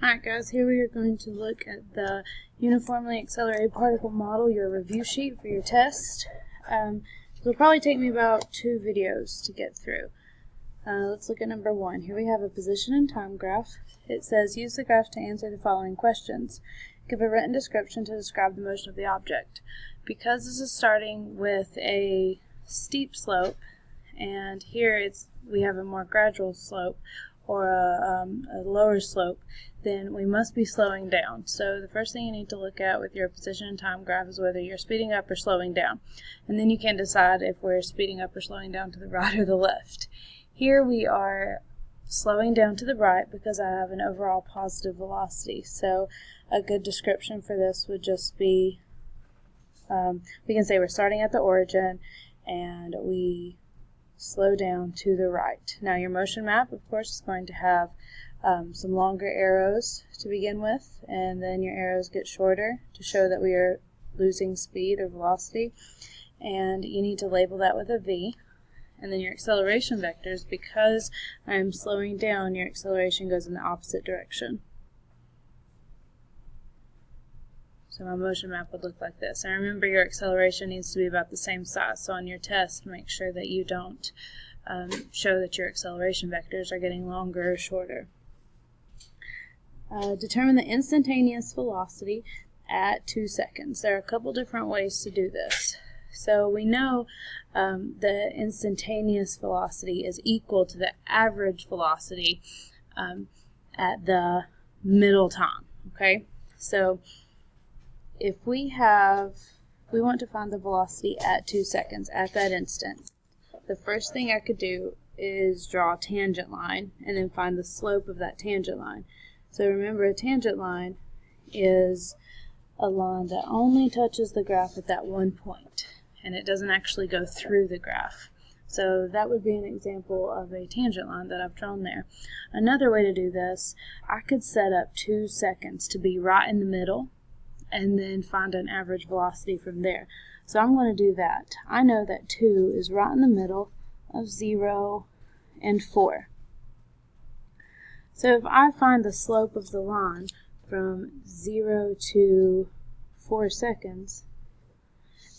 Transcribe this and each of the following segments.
Alright guys, here we are going to look at the uniformly accelerated particle model, your review sheet for your test. It'll probably take me about 2 videos to get through. Let's look at number 1. Here we have a position and time graph. It says, use the graph to answer the following questions. Give a written description to describe the motion of the object. Because this is starting with a steep slope, and here we have a more gradual slope, or a lower slope, then we must be slowing down. So the first thing you need to look at with your position and time graph is whether you're speeding up or slowing down. And then you can decide if we're speeding up or slowing down to the right or the left. Here we are slowing down to the right because I have an overall positive velocity. So a good description for this would just be, we can say we're starting at the origin and we slow down to the right. Now your motion map, of course, is going to have some longer arrows to begin with, and then your arrows get shorter to show that we are losing speed or velocity, and you need to label that with a V. And then your acceleration vectors, because I'm slowing down, your acceleration goes in the opposite direction. So my motion map would look like this. And remember, your acceleration needs to be about the same size. So on your test, make sure that you don't show that your acceleration vectors are getting longer or shorter. Determine the instantaneous velocity at 2 seconds. There are a couple different ways to do this. So we know the instantaneous velocity is equal to the average velocity at the middle time. Okay, so if we want to find the velocity at 2 seconds, at that instant, the first thing I could do is draw a tangent line and then find the slope of that tangent line. So remember, a tangent line is a line that only touches the graph at that one point, and it doesn't actually go through the graph. So that would be an example of a tangent line that I've drawn there. Another way to do this, I could set up 2 seconds to be right in the middle, and then find an average velocity from there. So I'm going to do that. I know that 2 is right in the middle of 0 and 4. So if I find the slope of the line from 0 to 4 seconds,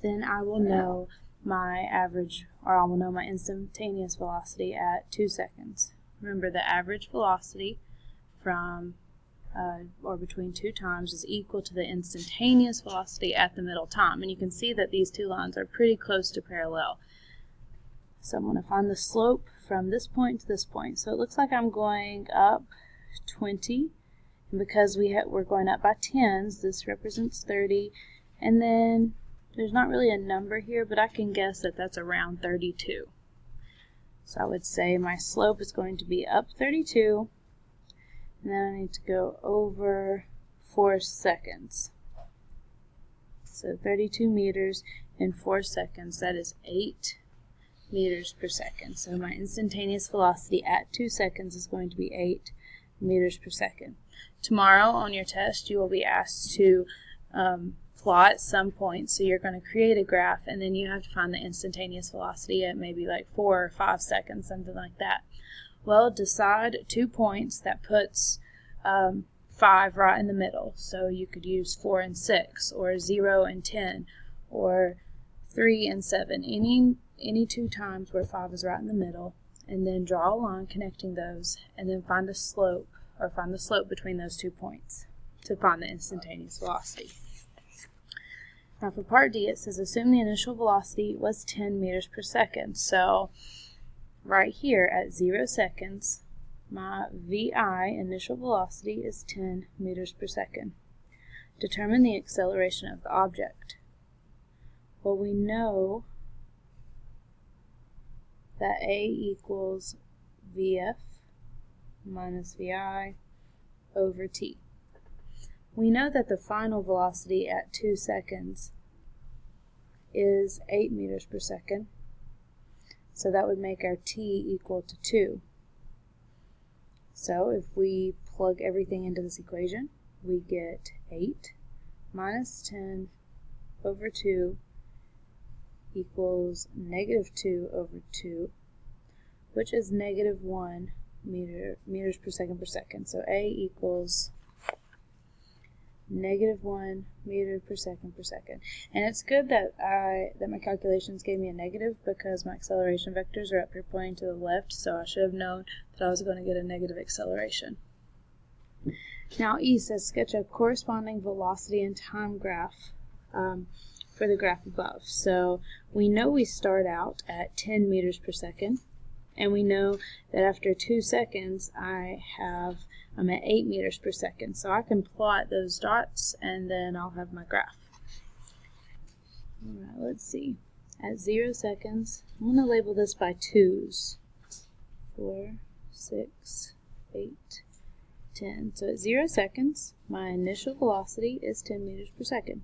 then I will know my average, or I will know my instantaneous velocity at 2 seconds. Remember, the average velocity from or between 2 times is equal to the instantaneous velocity at the middle time. And you can see that these two lines are pretty close to parallel. So I'm going to find the slope from this point to this point. So it looks like I'm going up 20. And because we're going up by tens, this represents 30. And then there's not really a number here, but I can guess that that's around 32. So I would say my slope is going to be up 32. And then I need to go over 4 seconds. So 32 meters in 4 seconds, that is 8 meters per second. So my instantaneous velocity at 2 seconds is going to be 8 meters per second. Tomorrow on your test, you will be asked to plot some points. So you're going to create a graph, and then you have to find the instantaneous velocity at maybe like 4 or 5 seconds, something like that. Well, decide 2 points that puts 5 right in the middle. So you could use 4 and 6, or 0 and 10, or 3 and 7. Any 2 times where 5 is right in the middle, and then draw a line connecting those, and then find a slope, or find the slope between those 2 points to find the instantaneous velocity. Now for part D, it says assume the initial velocity was 10 meters per second. So right here at 0 seconds, my VI, initial velocity, is 10 meters per second. Determine the acceleration of the object. Well, we know that A equals VF minus VI over T. We know that the final velocity at 2 seconds is 8 meters per second. So that would make our T equal to 2. So if we plug everything into this equation, we get 8 minus 10 over 2 equals negative 2 over 2, which is negative 1 meters per second per second. So A equals -1 meter per second per second. And it's good that my calculations gave me a negative, because my acceleration vectors are up here pointing to the left, so I should have known that I was going to get a negative acceleration. Now E says sketch a corresponding velocity and time graph for the graph above. So we know we start out at 10 meters per second, and we know that after 2 seconds I'm at 8 meters per second. So I can plot those dots and then I'll have my graph. Alright, let's see. At 0 seconds, I'm going to label this by 2's. 4, 6, 8, 10. So at 0 seconds, my initial velocity is 10 meters per second.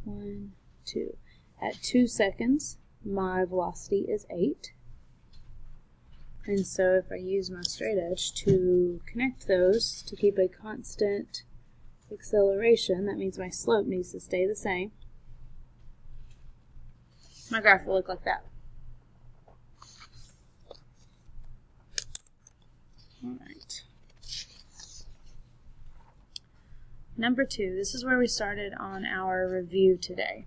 1, 2. At 2 seconds, my velocity is 8. And so if I use my straight edge to connect those to keep a constant acceleration, that means my slope needs to stay the same. My graph will look like that. Alright. Number 2, this is where we started on our review today.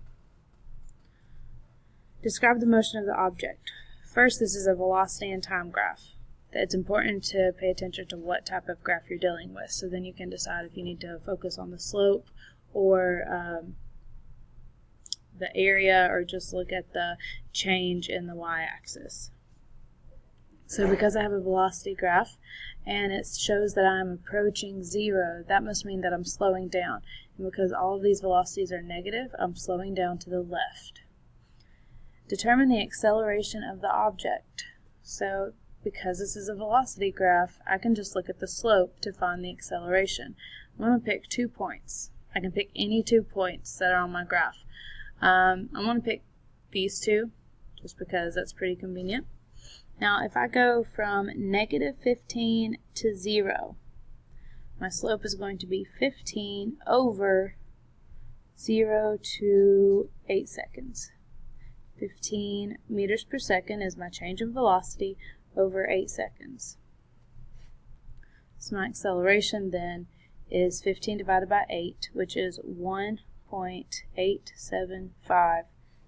Describe the motion of the object. First, this is a velocity and time graph. It's important to pay attention to what type of graph you're dealing with, so then you can decide if you need to focus on the slope or the area, or just look at the change in the y-axis. So because I have a velocity graph and it shows that I'm approaching 0, that must mean that I'm slowing down. And because all of these velocities are negative, I'm slowing down to the left. Determine the acceleration of the object. So because this is a velocity graph, I can just look at the slope to find the acceleration. I'm going to pick 2 points. I can pick any 2 points that are on my graph. I'm going to pick these 2 just because that's pretty convenient. Now if I go from -15 to 0, my slope is going to be 15 over 0 to 8 seconds. 15 meters per second is my change in velocity over 8 seconds. So my acceleration then is 15 divided by 8, which is 1.875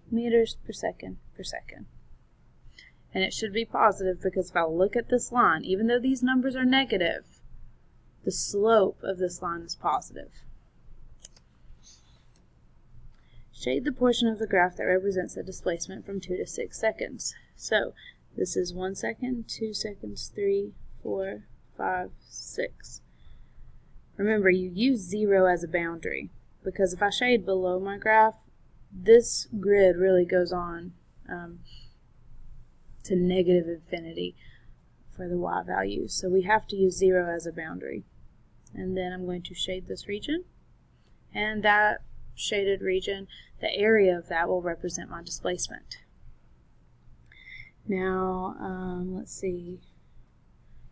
meters per second per second. And it should be positive, because if I look at this line, even though these numbers are negative, the slope of this line is positive. Shade the portion of the graph that represents the displacement from 2 to 6 seconds. So this is 1 second, 2 seconds, 3, 4, 5, 6. Remember, you use 0 as a boundary, because if I shade below my graph, this grid really goes on to negative infinity for the y value. So we have to use 0 as a boundary. And then I'm going to shade this region, and that shaded region, the area of that will represent my displacement. Now, let's see,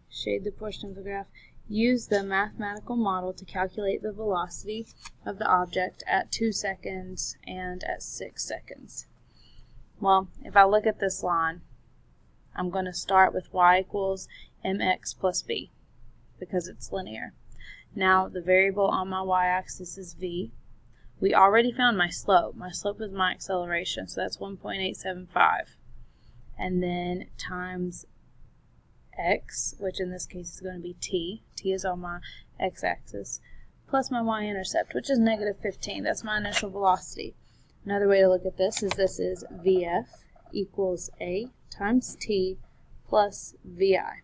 shade the portion of the graph. Use the mathematical model to calculate the velocity of the object at 2 seconds and at 6 seconds. Well, if I look at this line, I'm going to start with y equals mx plus b, because it's linear. Now, the variable on my y-axis is v. We already found my slope. My slope is my acceleration, so that's 1.875. And then times x, which in this case is going to be t. T is on my x-axis, plus my y-intercept, which is -15. That's my initial velocity. Another way to look at this is vf equals a times t plus vi.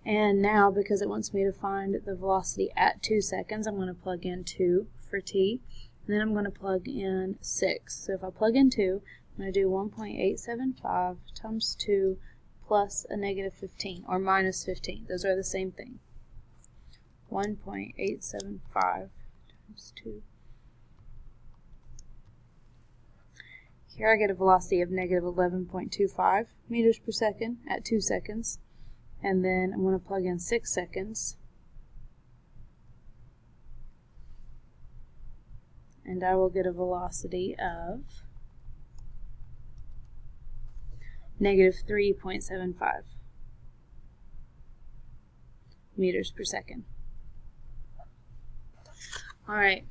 And now, because it wants me to find the velocity at 2 seconds, I'm going to plug in 2 for t, and then I'm going to plug in 6. So if I plug in 2, I'm going to do 1.875 times 2 plus a -15, or -15. Those are the same thing. 1.875 times 2. Here I get a velocity of -11.25 meters per second at 2 seconds. And then I'm going to plug in 6 seconds. And I will get a velocity of -3.75 meters per second. Alright,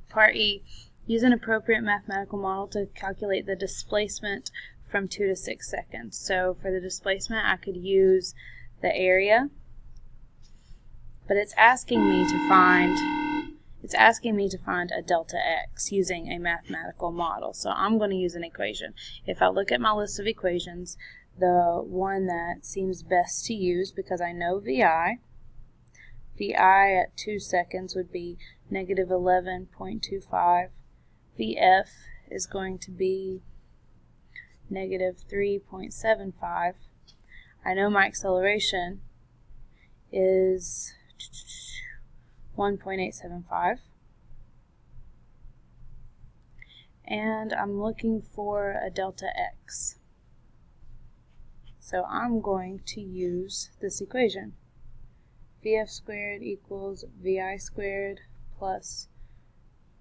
part E. Use an appropriate mathematical model to calculate the displacement from 2 to 6 seconds. So for the displacement, I could use the area, but it's asking me to find a delta x using a mathematical model. So I'm going to use an equation. If I look at my list of equations, the one that seems best to use, because I know VI at 2 seconds would be negative 11.25. VF is going to be negative 3.75. I know my acceleration is 1.875. And I'm looking for a delta x. So I'm going to use this equation. VF squared equals VI squared plus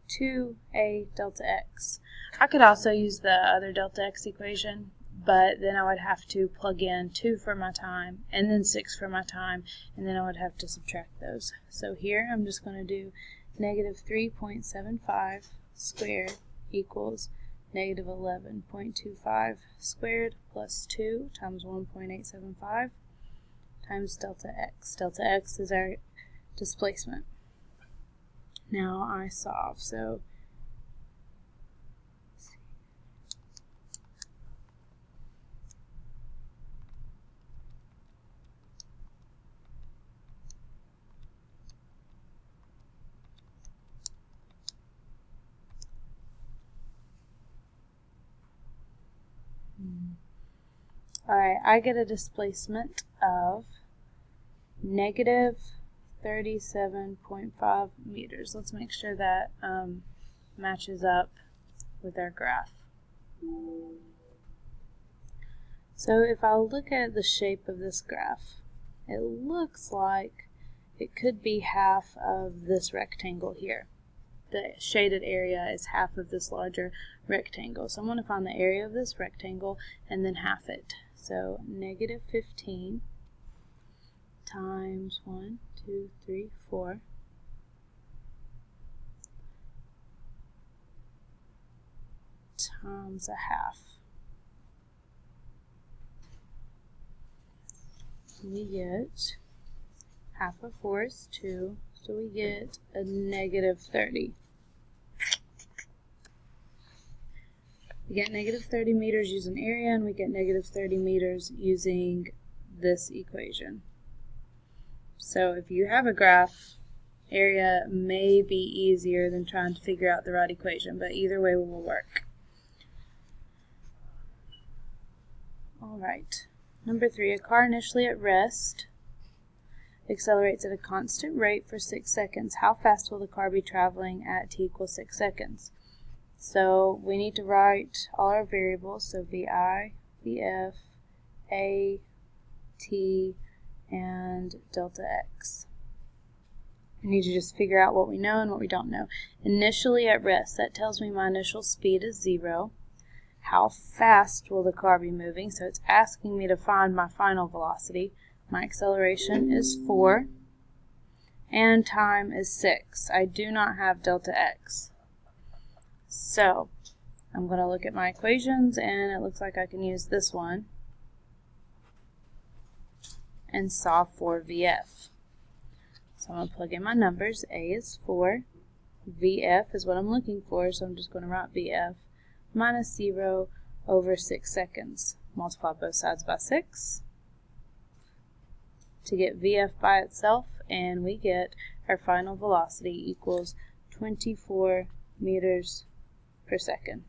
2a delta x. I could also use the other delta x equation, but then I would have to plug in 2 for my time, and then 6 for my time, and then I would have to subtract those. So here I'm just going to do negative 3.75 squared equals negative 11.25 squared plus 2 times 1.875 times delta x. Delta x is our displacement. Now I solve. So alright, I get a displacement of negative 37.5 meters. Let's make sure that matches up with our graph. So if I look at the shape of this graph, it looks like it could be half of this rectangle here. The shaded area is half of this larger rectangle. So I'm going to find the area of this rectangle and then half it. So negative 15 times 1, 2, 3, 4 times a half. We get half of 4 is 2, so we get a negative 30. We get negative 30 meters using area, and we get negative 30 meters using this equation. So if you have a graph, area may be easier than trying to figure out the right equation, but either way will work. Alright, number 3, a car initially at rest accelerates at a constant rate for 6 seconds. How fast will the car be traveling at t equals 6 seconds? So we need to write all our variables, so VI, VF, A, T, and delta x. I need to just figure out what we know and what we don't know. Initially at rest, that tells me my initial speed is 0. How fast will the car be moving? So it's asking me to find my final velocity. My acceleration is 4, and time is 6. I do not have delta x. So I'm going to look at my equations, and it looks like I can use this one and solve for VF. So I'm going to plug in my numbers. A is 4. VF is what I'm looking for, so I'm just going to write VF minus 0 over 6 seconds. Multiply both sides by 6 to get VF by itself, and we get our final velocity equals 24 meters per second.